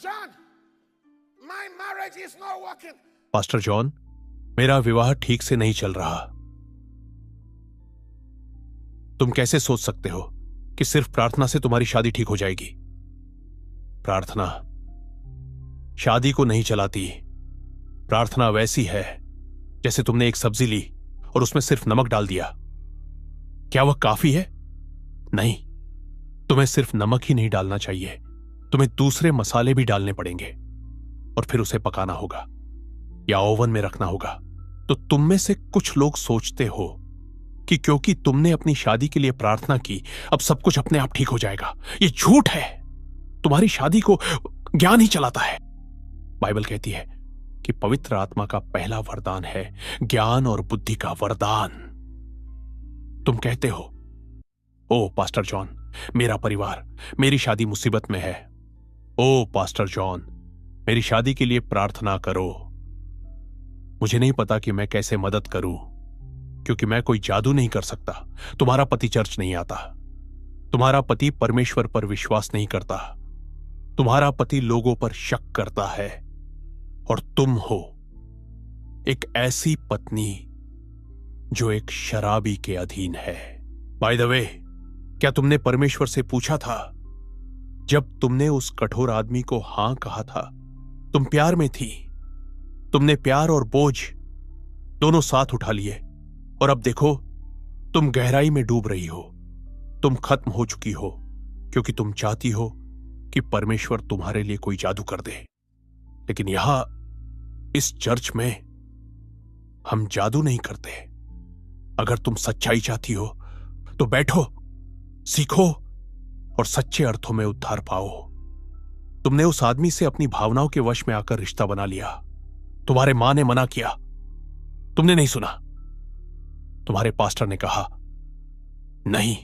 John, my marriage is not working. Pastor John, मेरा विवाह ठीक से नहीं चल रहा। तुम कैसे सोच सकते हो कि सिर्फ प्रार्थना से तुम्हारी शादी ठीक हो जाएगी? प्रार्थना शादी को नहीं चलाती। प्रार्थना वैसी है जैसे तुमने एक सब्जी ली और उसमें सिर्फ नमक डाल दिया। क्या वह काफी है? नहीं, तुम्हें सिर्फ नमक ही नहीं डालना चाहिए, तुम्हें दूसरे मसाले भी डालने पड़ेंगे और फिर उसे पकाना होगा या ओवन में रखना होगा। तो तुम में से कुछ लोग सोचते हो कि क्योंकि तुमने अपनी शादी के लिए प्रार्थना की, अब सब कुछ अपने आप ठीक हो जाएगा। यह झूठ है। तुम्हारी शादी को ज्ञान ही चलाता है। बाइबल कहती है कि पवित्र आत्मा का पहला वरदान है ज्ञान और बुद्धि का वरदान। तुम कहते हो, ओ पास्टर जॉन, मेरा परिवार, मेरी शादी मुसीबत में है। ओ पास्टर जॉन, मेरी शादी के लिए प्रार्थना करो। मुझे नहीं पता कि मैं कैसे मदद करूं, क्योंकि मैं कोई जादू नहीं कर सकता। तुम्हारा पति चर्च नहीं आता, तुम्हारा पति परमेश्वर पर विश्वास नहीं करता, तुम्हारा पति लोगों पर शक करता है, और तुम हो एक ऐसी पत्नी जो एक शराबी के अधीन है। बाय द वे, क्या तुमने परमेश्वर से पूछा था जब तुमने उस कठोर आदमी को हां कहा था? तुम प्यार में थी, तुमने प्यार और बोझ दोनों साथ उठा लिए, और अब देखो तुम गहराई में डूब रही हो। तुम खत्म हो चुकी हो क्योंकि तुम चाहती हो कि परमेश्वर तुम्हारे लिए कोई जादू कर दे। लेकिन यहां इस चर्च में हम जादू नहीं करते। अगर तुम सच्चाई चाहती हो तो बैठो, सीखो और सच्चे अर्थों में उद्धार पाओ। तुमने उस आदमी से अपनी भावनाओं के वश में आकर रिश्ता बना लिया। तुम्हारे मां ने मना किया, तुमने नहीं सुना। तुम्हारे पास्टर ने कहा नहीं,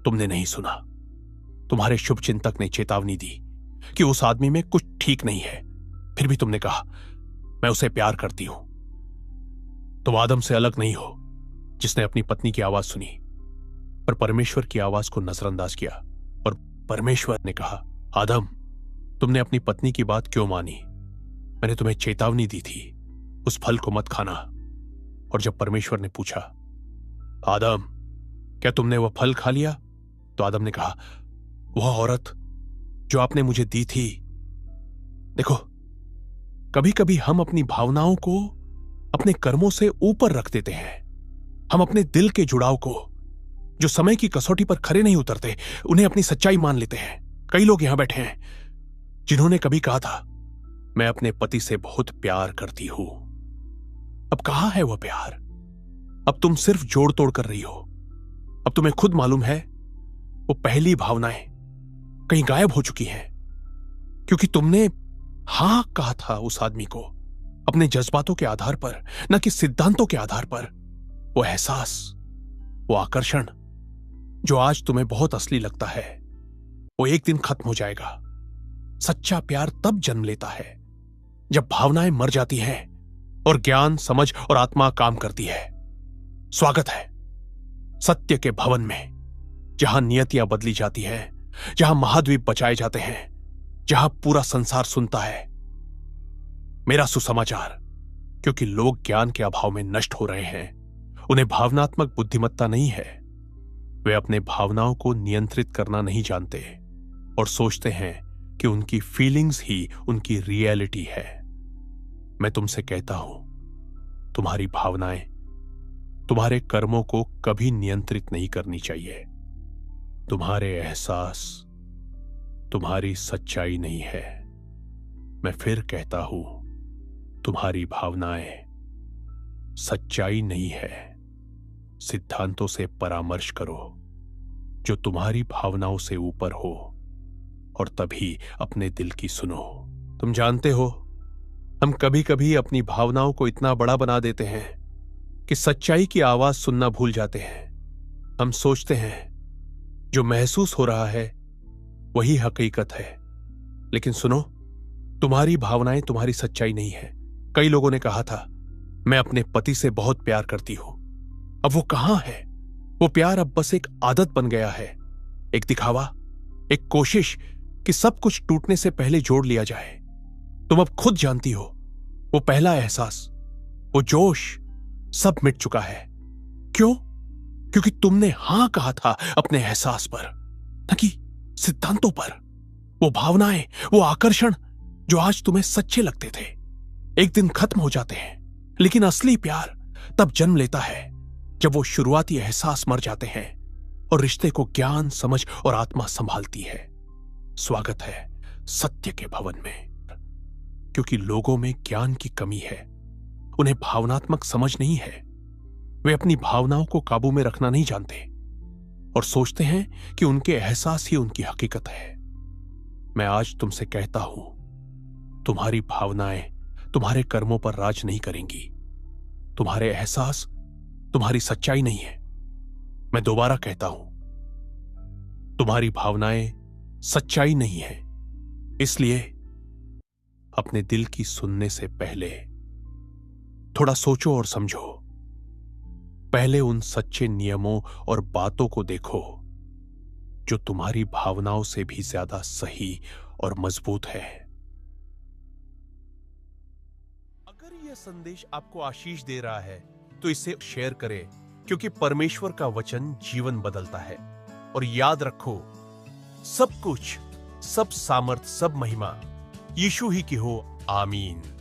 तुमने नहीं सुना। तुम्हारे शुभचिंतक ने चेतावनी दी कि उस आदमी में कुछ ठीक नहीं है, फिर भी तुमने कहा मैं उसे प्यार करती हूं। तुम आदम से अलग नहीं हो जिसने अपनी पत्नी की आवाज सुनी पर परमेश्वर की आवाज को नजरअंदाज किया, और परमेश्वर ने कहा आदम, तुमने अपनी पत्नी की बात क्यों मानी? मैंने तुम्हें चेतावनी दी थी, उस फल को मत खाना। और जब परमेश्वर ने पूछा आदम, क्या तुमने वह फल खा लिया? तो आदम ने कहा वह औरत जो आपने मुझे दी थी। देखो, कभी कभी हम अपनी भावनाओं को अपने कर्मों से ऊपर रख देते हैं। हम अपने दिल के जुड़ाव को, जो समय की कसौटी पर खरे नहीं उतरते, उन्हें अपनी सच्चाई मान लेते हैं। कई लोग यहां बैठे हैं जिन्होंने कभी कहा था मैं अपने पति से बहुत प्यार करती हूं। अब कहां है वह प्यार? अब तुम सिर्फ जोड़ तोड़ कर रही हो। अब तुम्हें खुद मालूम है वो पहली भावनाएं कहीं गायब हो चुकी हैं, क्योंकि तुमने हां कहा था उस आदमी को अपने जज्बातों के आधार पर, न कि सिद्धांतों के आधार पर। वो एहसास, वो आकर्षण जो आज तुम्हें बहुत असली लगता है, वो एक दिन खत्म हो जाएगा। सच्चा प्यार तब जन्म लेता है जब भावनाएं मर जाती हैं और ज्ञान, समझ और आत्मा काम करती है। स्वागत है सत्य के भवन में, जहां नियतियां बदली जाती हैं, जहां महाद्वीप बचाए जाते हैं, जहां पूरा संसार सुनता है मेरा सुसमाचार। क्योंकि लोग ज्ञान के अभाव में नष्ट हो रहे हैं। उन्हें भावनात्मक बुद्धिमत्ता नहीं है। वे अपने भावनाओं को नियंत्रित करना नहीं जानते और सोचते हैं कि उनकी फीलिंग्स ही उनकी रियलिटी है। मैं तुमसे कहता हूं, तुम्हारी भावनाएं तुम्हारे कर्मों को कभी नियंत्रित नहीं करनी चाहिए। तुम्हारे एहसास तुम्हारी सच्चाई नहीं है। मैं फिर कहता हूं, तुम्हारी भावनाएं सच्चाई नहीं है। सिद्धांतों से परामर्श करो जो तुम्हारी भावनाओं से ऊपर हो, और तभी अपने दिल की सुनो। तुम जानते हो, हम कभी कभी अपनी भावनाओं को इतना बड़ा बना देते हैं कि सच्चाई की आवाज सुनना भूल जाते हैं। हम सोचते हैं जो महसूस हो रहा है वही हकीकत है। लेकिन सुनो, तुम्हारी भावनाएं तुम्हारी सच्चाई नहीं है। कई लोगों ने कहा था मैं अपने पति से बहुत प्यार करती हूं। अब वो कहां है? वो प्यार अब बस एक आदत बन गया है, एक दिखावा, एक कोशिश कि सब कुछ टूटने से पहले जोड़ लिया जाए। तुम अब खुद जानती हो, वो पहला एहसास, वो जोश सब मिट चुका है। क्यों? क्योंकि तुमने हां कहा था अपने एहसास पर, न कि सिद्धांतों पर। वो भावनाएं, वो आकर्षण जो आज तुम्हें सच्चे लगते थे, एक दिन खत्म हो जाते हैं। लेकिन असली प्यार तब जन्म लेता है जब वो शुरुआती एहसास मर जाते हैं और रिश्ते को ज्ञान, समझ और आत्मा संभालती है। स्वागत है सत्य के भवन में। क्योंकि लोगों में ज्ञान की कमी है, उन्हें भावनात्मक समझ नहीं है। वे अपनी भावनाओं को काबू में रखना नहीं जानते और सोचते हैं कि उनके एहसास ही उनकी हकीकत है। मैं आज तुमसे कहता हूं, तुम्हारी भावनाएं तुम्हारे कर्मों पर राज नहीं करेंगी। तुम्हारे एहसास तुम्हारी सच्चाई नहीं है। मैं दोबारा कहता हूं, तुम्हारी भावनाएं सच्चाई नहीं है। इसलिए अपने दिल की सुनने से पहले थोड़ा सोचो और समझो। पहले उन सच्चे नियमों और बातों को देखो जो तुम्हारी भावनाओं से भी ज्यादा सही और मजबूत है। अगर यह संदेश आपको आशीष दे रहा है तो इसे शेयर करें, क्योंकि परमेश्वर का वचन जीवन बदलता है। और याद रखो, सब कुछ, सब सामर्थ, सब महिमा यीशु ही की हो। आमीन।